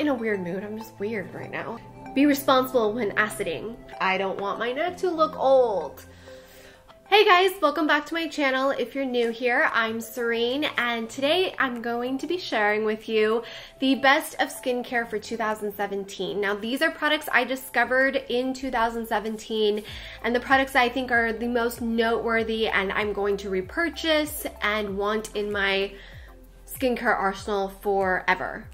not in a weird mood, I'm just weird right now. Be responsible when aciding. I don't want my neck to look old. Hey guys, welcome back to my channel. If you're new here, I'm Serein, and today I'm going to be sharing with you the best of skincare for 2017. Now, these are products I discovered in 2017, and the products I think are the most noteworthy and I'm going to repurchase and want in my skincare arsenal forever.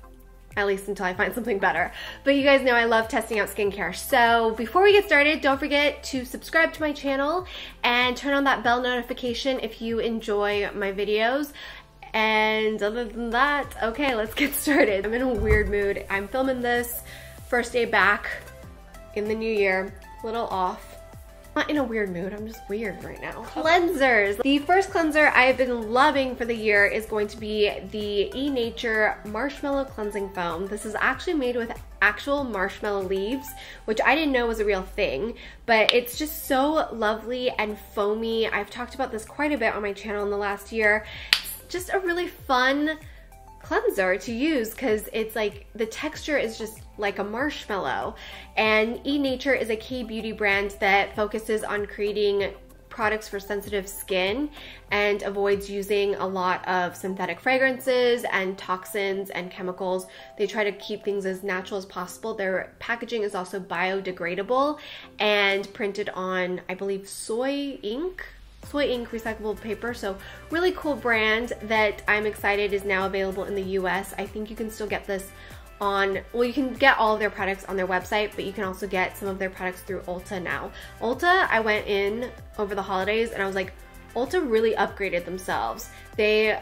At least until I find something better. But you guys know I love testing out skincare. So before we get started, don't forget to subscribe to my channel and turn on that bell notification if you enjoy my videos. And other than that, okay, let's get started. I'm in a weird mood. I'm filming this first day back in the new year, a little off. Not in a weird mood, I'm just weird right now. Cleansers. The first cleanser I've been loving for the year is going to be the E-Nature Marshmallow Cleansing Foam. This is actually made with actual marshmallow leaves, which I didn't know was a real thing, but it's just so lovely and foamy. I've talked about this quite a bit on my channel in the last year. It's just a really fun cleanser to use because it's like the texture is just like a marshmallow. And E-Nature is a K-beauty brand that focuses on creating products for sensitive skin and avoids using a lot of synthetic fragrances and toxins and chemicals. They try to keep things as natural as possible. Their packaging is also biodegradable and printed on, I believe, soy ink recyclable paper. So really cool brand that I'm excited is now available in the US. I think you can still get this on, well, you can get all of their products on their website, but you can also get some of their products through Ulta now. Ulta, I went in over the holidays and I was like, Ulta really upgraded themselves. They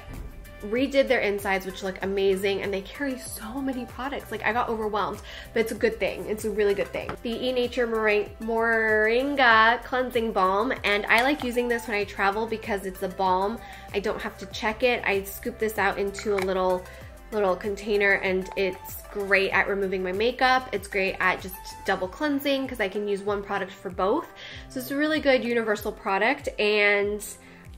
redid their insides, which look amazing, and they carry so many products. Like, I got overwhelmed, but it's a good thing. It's a really good thing. The E-Nature Moringa Cleansing Balm, and I like using this when I travel because it's a balm. I don't have to check it. I scoop this out into a little container, and it's great at removing my makeup. It's great at just double cleansing because I can use one product for both. So it's a really good universal product, and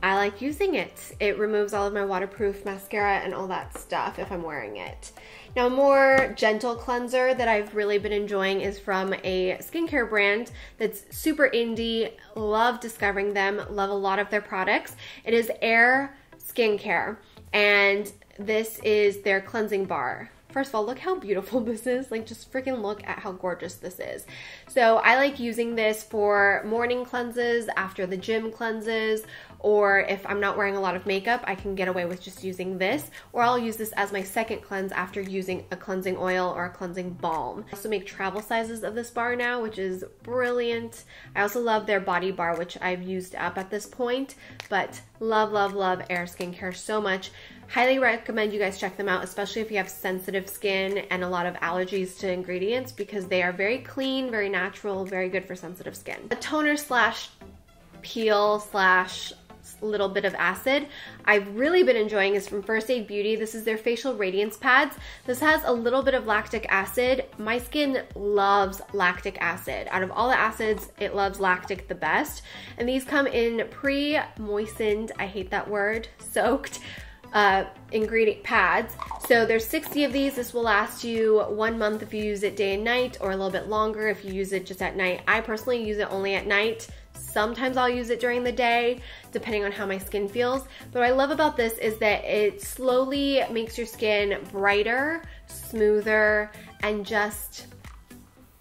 I like using it. It removes all of my waterproof mascara and all that stuff if I'm wearing it. Now, a more gentle cleanser that I've really been enjoying is from a skincare brand that's super indie. Love discovering them, love a lot of their products. It is Air Skincare, and this is their cleansing bar. First of all, look how beautiful this is. Like, just freaking look at how gorgeous this is. So I like using this for morning cleanses, after the gym cleanses, or if I'm not wearing a lot of makeup, I can get away with just using this, or I'll use this as my second cleanse after using a cleansing oil or a cleansing balm. I also make travel sizes of this bar now, which is brilliant. I also love their body bar, which I've used up at this point, but love, love, love Air Skincare so much. Highly recommend you guys check them out, especially if you have sensitive skin and a lot of allergies to ingredients, because they are very clean, very natural, very good for sensitive skin. A toner slash peel slash little bit of acid I've really been enjoying is from First Aid Beauty. This is their facial radiance pads. This has a little bit of lactic acid. My skin loves lactic acid. Out of all the acids, it loves lactic the best. And these come in pre-moistened, I hate that word, soaked ingredient pads. So there's 60 of these. This will last you 1 month if you use it day and night, or a little bit longer if you use it just at night. I personally use it only at night. Sometimes I'll use it during the day, depending on how my skin feels. But what I love about this is that it slowly makes your skin brighter, smoother, and just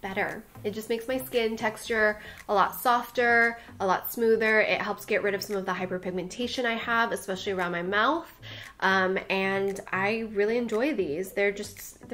better. It just makes my skin texture a lot softer, a lot smoother. It helps get rid of some of the hyperpigmentation I have, especially around my mouth. And I really enjoy these. They're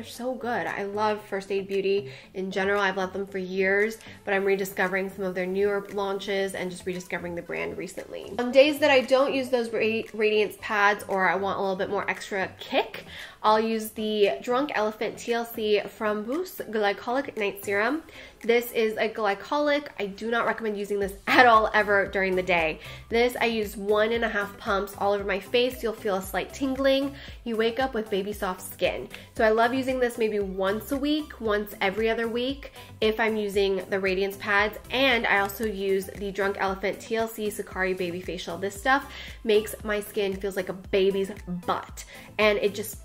so good. I love First Aid Beauty in general. I've loved them for years, but I'm rediscovering some of their newer launches and just rediscovering the brand recently. On days that I don't use those Radiance pads, or I want a little bit more extra kick, I'll use the Drunk Elephant T.L.C. Framboos Glycolic Night Serum. This is a glycolic. I do not recommend using this at all ever during the day. This, I use 1.5 pumps all over my face. You'll feel a slight tingling. You wake up with baby soft skin. So I love using this maybe once a week, once every other week if I'm using the Radiance pads. And I also use the Drunk Elephant T.L.C. Sukari Babyfacial. This stuff makes my skin feels like a baby's butt. And it just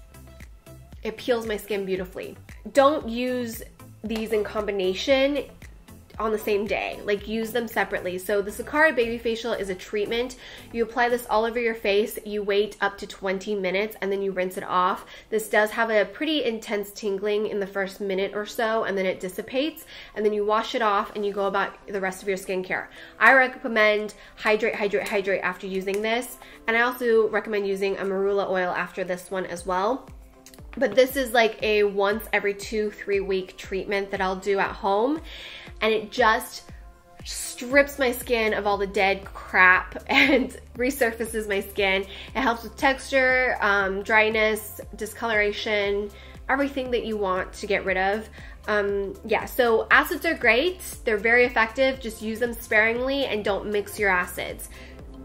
it peels my skin beautifully. Don't use these in combination on the same day, like use them separately. So the Sukari Babyfacial is a treatment. You apply this all over your face, you wait up to 20 minutes and then you rinse it off. This does have a pretty intense tingling in the first minute or so, and then it dissipates, and then you wash it off and you go about the rest of your skincare. I recommend hydrate, hydrate, hydrate after using this, and I also recommend using a marula oil after this one as well. But this is like a once every 2-3 week treatment that I'll do at home, and it just strips my skin of all the dead crap and resurfaces my skin. It helps with texture, dryness, discoloration, everything that you want to get rid of. Yeah, so acids are great. They're very effective. Just use them sparingly and don't mix your acids.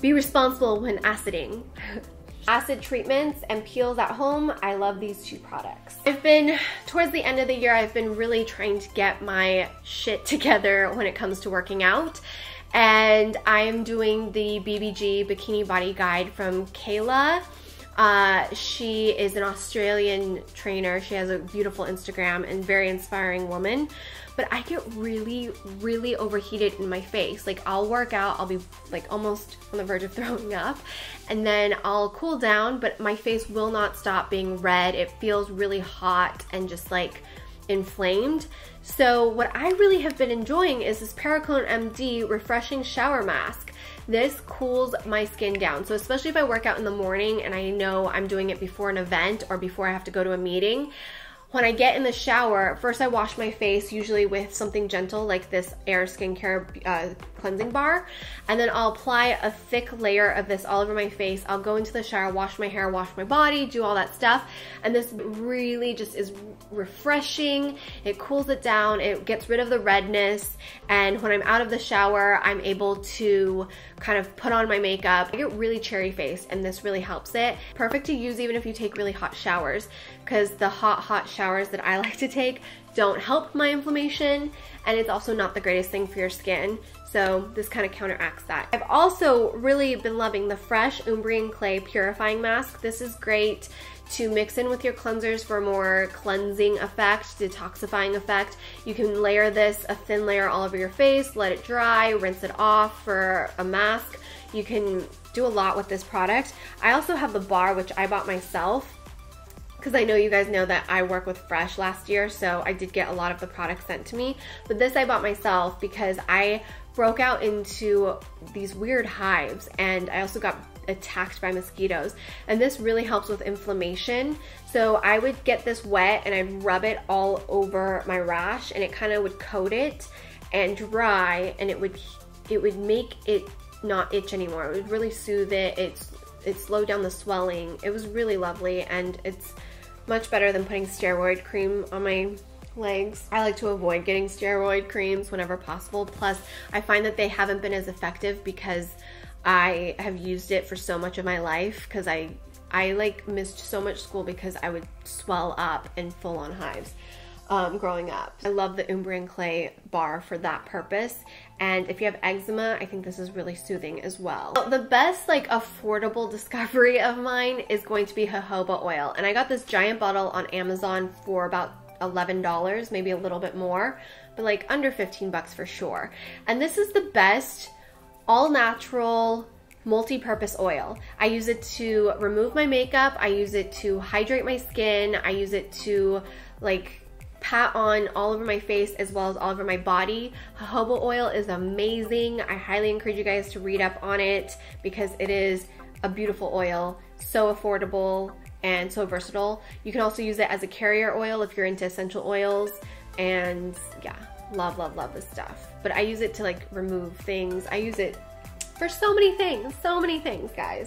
Be responsible when aciding. Acid treatments and peels at home, I love these two products. Towards the end of the year, I've been really trying to get my shit together when it comes to working out. And I am doing the BBG Bikini Body Guide from Kayla. She is an Australian trainer. She has a beautiful Instagram and very inspiring woman. But I get really, really overheated in my face. Like, I'll work out, I'll be like almost on the verge of throwing up, and then I'll cool down, but my face will not stop being red. It feels really hot and just like inflamed. So what I really have been enjoying is this Perricone MD Refreshing Shower Mask. This cools my skin down. So especially if I work out in the morning and I know I'm doing it before an event or before I have to go to a meeting, when I get in the shower, first I wash my face, usually with something gentle like this Air Skincare cleansing bar, and then I'll apply a thick layer of this all over my face. I'll go into the shower, wash my hair, wash my body, do all that stuff, and this really just is refreshing. It cools it down, it gets rid of the redness, and when I'm out of the shower, I'm able to kind of put on my makeup. I get really cherry faced, and this really helps it. Perfect to use even if you take really hot showers, because the hot showers that I like to take don't help my inflammation, and it's also not the greatest thing for your skin. So this kind of counteracts that. I've also really been loving the Fresh Umbrian Clay Purifying Mask. This is great to mix in with your cleansers for a more cleansing effect, detoxifying effect. You can layer this, a thin layer all over your face, let it dry, rinse it off for a mask. You can do a lot with this product. I also have the bar, which I bought myself, because I know you guys know that I work with Fresh last year, so I did get a lot of the products sent to me. But this I bought myself because I broke out into these weird hives, and I also got attacked by mosquitoes, and this really helps with inflammation. So I would get this wet and I'd rub it all over my rash, and it kind of would coat it and dry, and it would make it not itch anymore. It would really soothe it. It slowed down the swelling. It was really lovely, and it's much better than putting steroid cream on my legs. I like to avoid getting steroid creams whenever possible. Plus, I find that they haven't been as effective because I have used it for so much of my life, because I like missed so much school because I would swell up and full on hives growing up. I love the Umbrian Clay bar for that purpose. And if you have eczema, I think this is really soothing as well. The best like affordable discovery of mine is going to be jojoba oil. And I got this giant bottle on Amazon for about $11, maybe a little bit more, but like under 15 bucks for sure. And this is the best all natural multi-purpose oil. I use it to remove my makeup. I use it to hydrate my skin. I use it to like pat on all over my face as well as all over my body. Jojoba oil is amazing. I highly encourage you guys to read up on it because it is a beautiful oil, so affordable and so versatile. You can also use it as a carrier oil if you're into essential oils, and yeah, love, love, love this stuff. But I use it to like remove things. I use it for so many things, guys.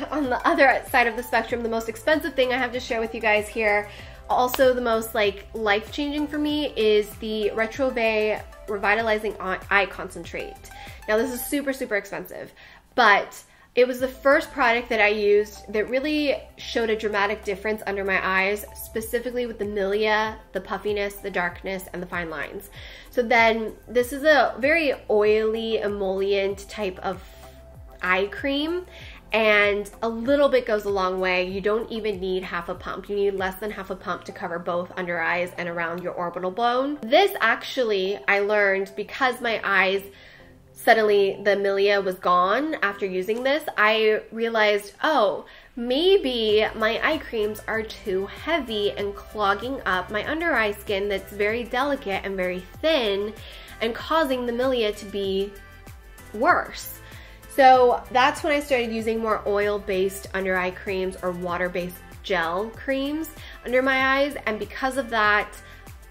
On the other side of the spectrum, the most expensive thing I have to share with you guys here, also the most like life-changing for me, is the Retrouve Revitalizing Eye Concentrate. Now this is super, super expensive, but it was the first product that I used that really showed a dramatic difference under my eyes, specifically with the milia, the puffiness, the darkness, and the fine lines. So then this is a very oily emollient type of eye cream, and a little bit goes a long way. You don't even need half a pump. You need less than half a pump to cover both under eyes and around your orbital bone. This actually I learned because my eyes suddenly the milia was gone after using this. I realized, oh, maybe my eye creams are too heavy and clogging up my under eye skin that's very delicate and very thin and causing the milia to be worse. So that's when I started using more oil-based under eye creams or water-based gel creams under my eyes, and because of that,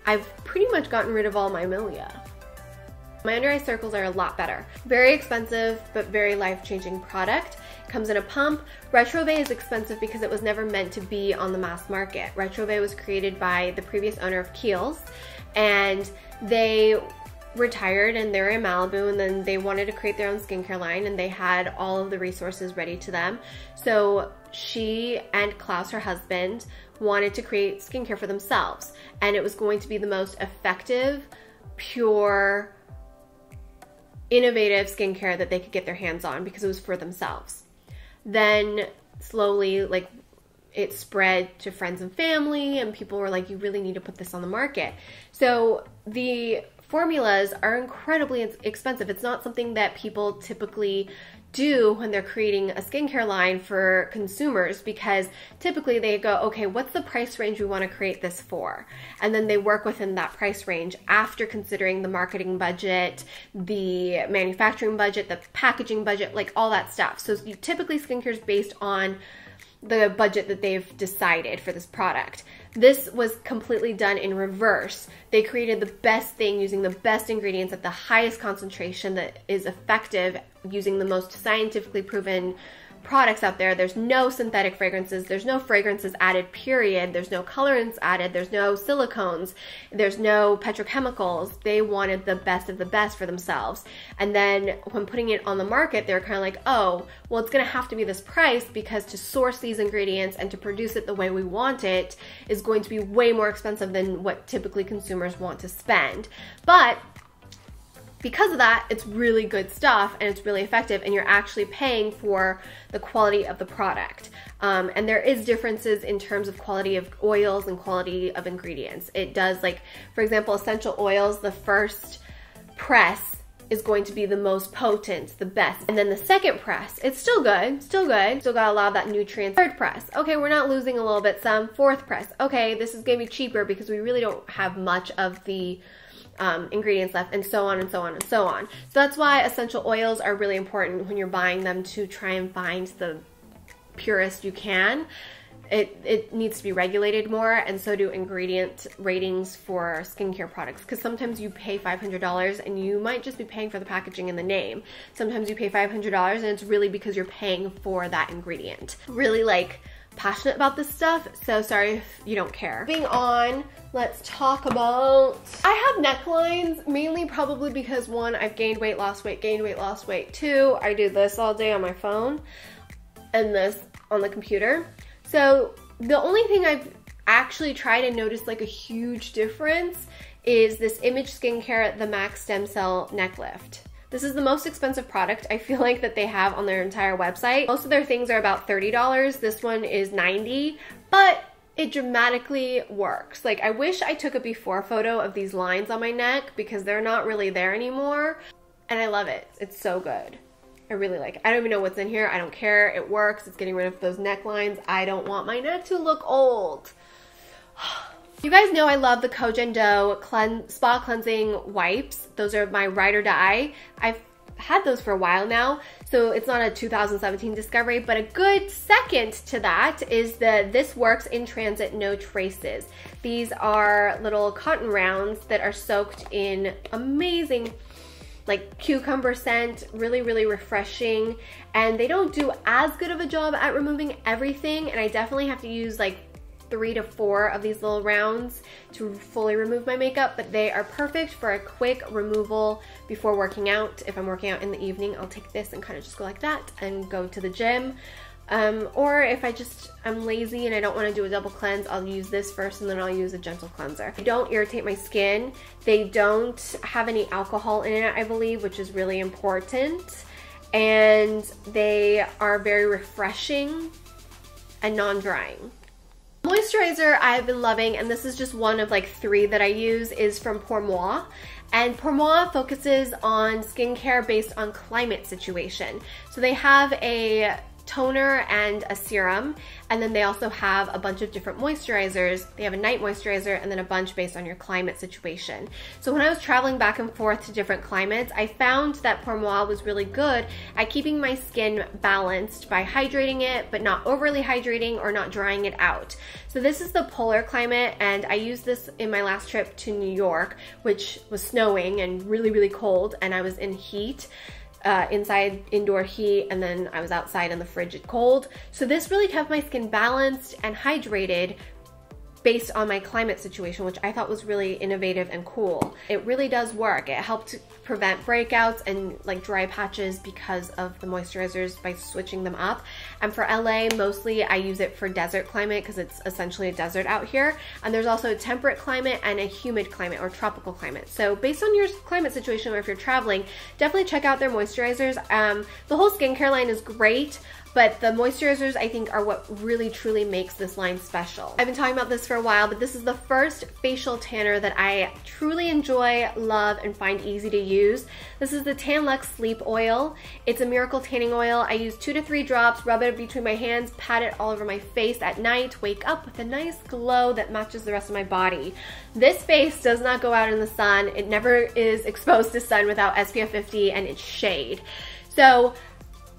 I've pretty much gotten rid of all my milia. My under eye circles are a lot better. Very expensive, but very life-changing product. It comes in a pump. Retrouve is expensive because it was never meant to be on the mass market. Retrouve was created by the previous owner of T.L.C, and they retired and they're in Malibu, and then they wanted to create their own skincare line, and they had all of the resources ready to them. So she and Klaus, her husband, wanted to create skincare for themselves, and it was going to be the most effective, pure, innovative skincare that they could get their hands on because it was for themselves. Then slowly, like, it spread to friends and family, and people were like, you really need to put this on the market. So the formulas are incredibly expensive. It's not something that people typically do when they're creating a skincare line for consumers, because typically they go, okay, what's the price range we want to create this for? And then they work within that price range after considering the marketing budget, the manufacturing budget, the packaging budget, like all that stuff. So typically skincare is based on the budget that they've decided for this product. This was completely done in reverse. They created the best thing using the best ingredients at the highest concentration that is effective, using the most scientifically proven products out there. There's no synthetic fragrances, there's no fragrances added, period. There's no colorants added, there's no silicones, there's no petrochemicals. They wanted the best of the best for themselves. And then when putting it on the market, they're kind of like, oh, well, it's gonna have to be this price because to source these ingredients and to produce it the way we want it is going to be way more expensive than what typically consumers want to spend. But because of that, it's really good stuff and it's really effective, and you're actually paying for the quality of the product. And there is differences in terms of quality of oils and quality of ingredients. It does, like, for example, essential oils, the first press is going to be the most potent, the best. And then the second press, it's still good, still got a lot of that nutrient. Third press, okay, we're not losing a little bit some. Fourth press, okay, this is gonna be cheaper because we really don't have much of the ingredients left, and so on and so on and so on. So that's why essential oils are really important when you're buying them, to try and find the purest you can. It needs to be regulated more, and so do ingredient ratings for skincare products, because sometimes you pay $500 and you might just be paying for the packaging and the name. Sometimes you pay $500 and it's really because you're paying for that ingredient. Really, like, passionate about this stuff, so sorry if you don't care. Moving on, let's talk about, I have necklines, mainly probably because one, I've gained weight, lost weight, gained weight, lost weight. Two, I do this all day on my phone and this on the computer. So the only thing I've actually tried and noticed like a huge difference is this Image Skincare, the Max Stem Cell Neck Lift. This is the most expensive product I feel like that they have on their entire website. Most of their things are about $30. This one is $90, but it dramatically works. Like, I wish I took a before photo of these lines on my neck because they're not really there anymore. And I love it. It's so good. I really like it. I don't even know what's in here. I don't care. It works. It's getting rid of those necklines. I don't want my neck to look old. You guys know I love the Kojen Do Spa Cleansing Wipes. Those are my ride or die. I've had those for a while now, so it's not a 2017 discovery, but a good second to that is the This Works in Transit No Traces. These are little cotton rounds that are soaked in amazing, like, cucumber scent, really, really refreshing, and they don't do as good of a job at removing everything, and I definitely have to use like 3 to 4 of these little rounds to fully remove my makeup, but they are perfect for a quick removal before working out. If I'm working out in the evening, I'll take this and kind of just go like that and go to the gym. Or if I'm lazy and I don't want to do a double cleanse, I'll use this first and then I'll use a gentle cleanser. They don't irritate my skin. They don't have any alcohol in it, I believe, which is really important. and they are very refreshing and non-drying. Moisturizer I've been loving, and this is just one of like 3 that I use, is from Pour Moi. And Pour Moi focuses on skincare based on climate situation. So they have a toner and a serum, and then they also have a bunch of different moisturizers. They have a night moisturizer and then a bunch based on your climate situation. So when I was traveling back and forth to different climates, I found that Pour Moi was really good at keeping my skin balanced by hydrating it, but not overly hydrating or not drying it out. So this is the polar climate, and I used this in my last trip to New York, which was snowing and really, really cold, and I was in heat. Inside indoor heat, and then I was outside in the frigid cold. So this really kept my skin balanced and hydrated based on my climate situation, which I thought was really innovative and cool. It really does work. It helped prevent breakouts and like dry patches because of the moisturizers by switching them up. And for LA, mostly I use it for desert climate because it's essentially a desert out here. And there's also a temperate climate and a humid climate or tropical climate. So based on your climate situation or if you're traveling, definitely check out their moisturizers. The whole skincare line is great, but the moisturizers I think are what really truly makes this line special. I've been talking about this for a while, but this is the first facial tanner that I truly enjoy, love, and find easy to use. This is the Luxe Sleep Oil. It's a miracle tanning oil. I use 2 to 3 drops, rub it between my hands, pat it all over my face at night, wake up with a nice glow that matches the rest of my body. This face does not go out in the sun. It never is exposed to sun without SPF 50 and it's shade. So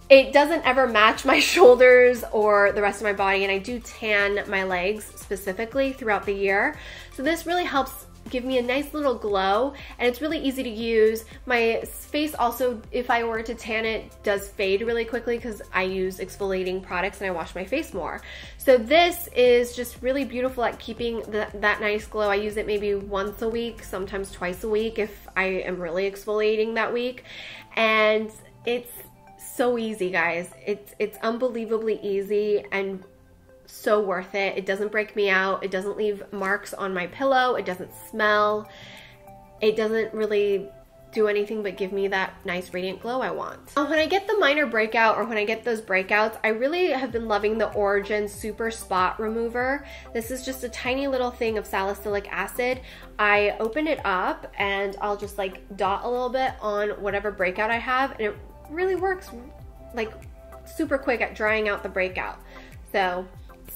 it doesn't ever match my shoulders or the rest of my body, and I do tan my legs specifically throughout the year. So this really helps give me a nice little glow, and it's really easy to use. My face also, if I were to tan it, does fade really quickly because I use exfoliating products and I wash my face more. So this is just really beautiful at keeping that nice glow. I use it maybe once a week, sometimes twice a week if I am really exfoliating that week. And it's so easy, guys. It's unbelievably easy and so worth it. It doesn't break me out. It doesn't leave marks on my pillow. It doesn't smell. It doesn't really do anything but give me that nice radiant glow I want. When I get the minor breakout or when I get those breakouts, I really have been loving the Origin Super Spot Remover. This is just a tiny little thing of salicylic acid. I open it up and I'll just like dot a little bit on whatever breakout I have, and it really works like super quick at drying out the breakout. So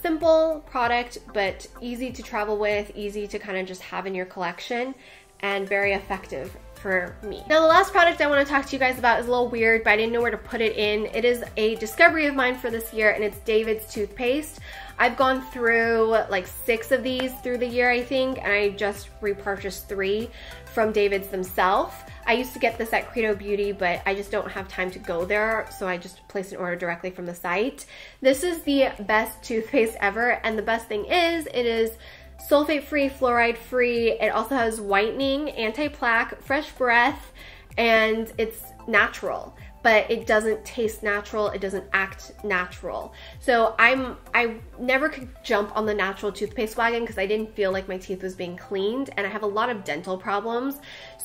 simple product, but easy to travel with, easy to kind of just have in your collection, and very effective for me. Now the last product I want to talk to you guys about is a little weird, but I didn't know where to put it in. It is a discovery of mine for this year, and it's David's toothpaste. I've gone through like 6 of these through the year, I think, and I just repurchased 3 from David's themselves. I used to get this at Credo Beauty, but I just don't have time to go there, so I just placed an order directly from the site. This is the best toothpaste ever, and the best thing is it is sulfate-free, fluoride-free. It also has whitening, anti-plaque, fresh breath, and it's natural. But it doesn't taste natural, it doesn't act natural. So I never could jump on the natural toothpaste wagon because I didn't feel like my teeth was being cleaned, and I have a lot of dental problems.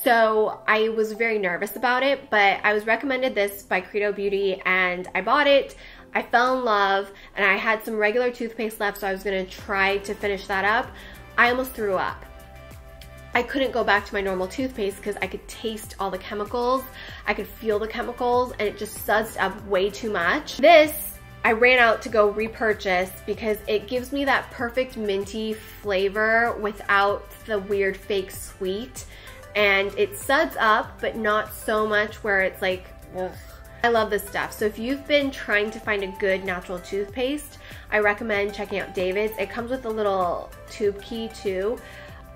So I was very nervous about it, but I was recommended this by Credo Beauty and I bought it. I fell in love, and I had some regular toothpaste left, so I was gonna try to finish that up. I almost threw up. I couldn't go back to my normal toothpaste because I could taste all the chemicals. I could feel the chemicals, and it just sudsed up way too much. This, I ran out to go repurchase because it gives me that perfect minty flavor without the weird fake sweet. And it suds up, but not so much where it's like, ugh. I love this stuff. So if you've been trying to find a good natural toothpaste, I recommend checking out David's. It comes with a little tube key too.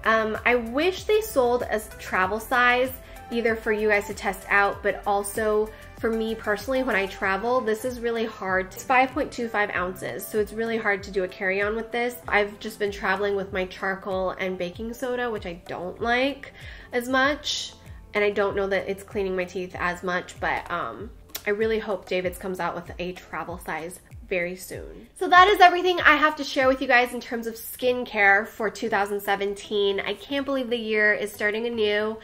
I wish they sold a travel size, either for you guys to test out, but also for me personally when I travel. This is really hard. It's 5.25 ounces, so it's really hard to do a carry-on with this. I've just been traveling with my charcoal and baking soda, which I don't like as much, and I don't know that it's cleaning my teeth as much, but I really hope David's comes out with a travel size very soon. So that is everything I have to share with you guys in terms of skincare for 2017. I can't believe the year is starting anew.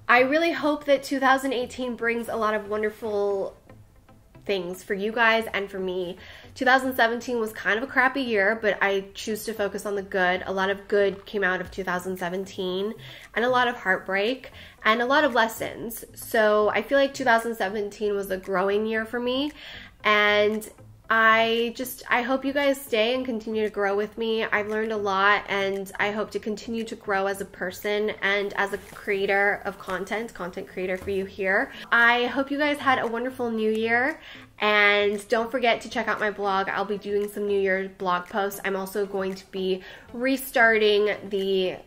I really hope that 2018 brings a lot of wonderful things for you guys and for me. 2017 was kind of a crappy year, but I choose to focus on the good. A lot of good came out of 2017 and a lot of heartbreak and a lot of lessons. So I feel like 2017 was a growing year for me, and I hope you guys stay and continue to grow with me. I've learned a lot, and I hope to continue to grow as a person and as a creator of content creator for you here. I hope you guys had a wonderful new year, and don't forget to check out my blog. I'll be doing some New Year's blog posts. I'm also going to be restarting the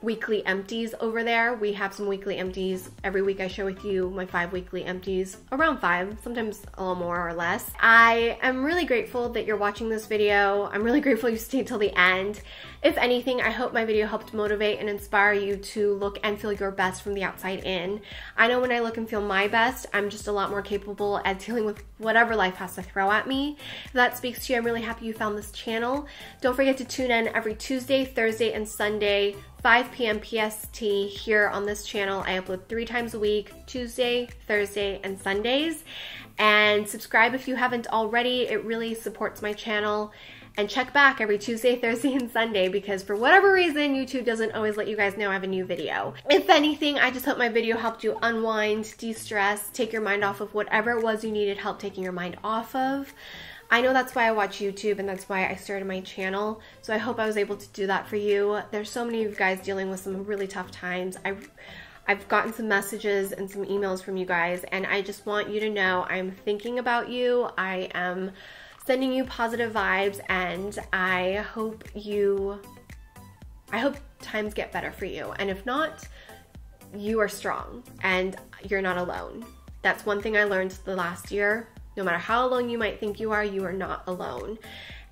weekly empties over there. We have some weekly empties. Every week I share with you my 5 weekly empties, around 5, sometimes a little more or less. I am really grateful that you're watching this video. I'm really grateful you stayed till the end. If anything, I hope my video helped motivate and inspire you to look and feel your best from the outside in. I know when I look and feel my best, I'm just a lot more capable at dealing with whatever life has to throw at me. If that speaks to you, I'm really happy you found this channel. Don't forget to tune in every Tuesday, Thursday, and Sunday, 5 p.m. PST here on this channel. I upload 3 times a week, Tuesday, Thursday, and Sundays. And subscribe if you haven't already. It really supports my channel. And check back every Tuesday, Thursday, and Sunday, because for whatever reason, YouTube doesn't always let you guys know I have a new video. If anything, I just hope my video helped you unwind, de-stress, take your mind off of whatever it was you needed help taking your mind off of. I know that's why I watch YouTube, and that's why I started my channel, so I hope I was able to do that for you. There's so many of you guys dealing with some really tough times. I've gotten some messages and some emails from you guys, and I just want you to know I'm thinking about you. I am sending you positive vibes, and I hope times get better for you. And if not, you are strong and you're not alone. That's one thing I learned the last year. No matter how alone you might think you are not alone.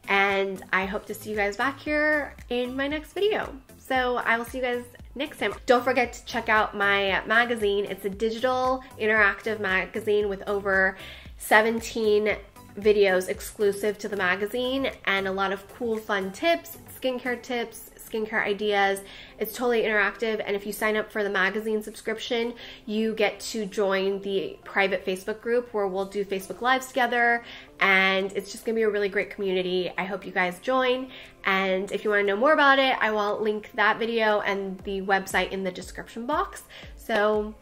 And I hope to see you guys back here in my next video. So I will see you guys next time. Don't forget to check out my magazine. It's a digital interactive magazine with over 17 videos exclusive to the magazine and a lot of cool fun tips, skincare ideas. It's totally interactive, and if you sign up for the magazine subscription, you get to join the private Facebook group where we'll do Facebook Lives together, and it's just gonna be a really great community. I hope you guys join, and if you want to know more about it, I will link that video and the website in the description box. So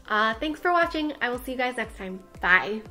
thanks for watching. I will see you guys next time. Bye.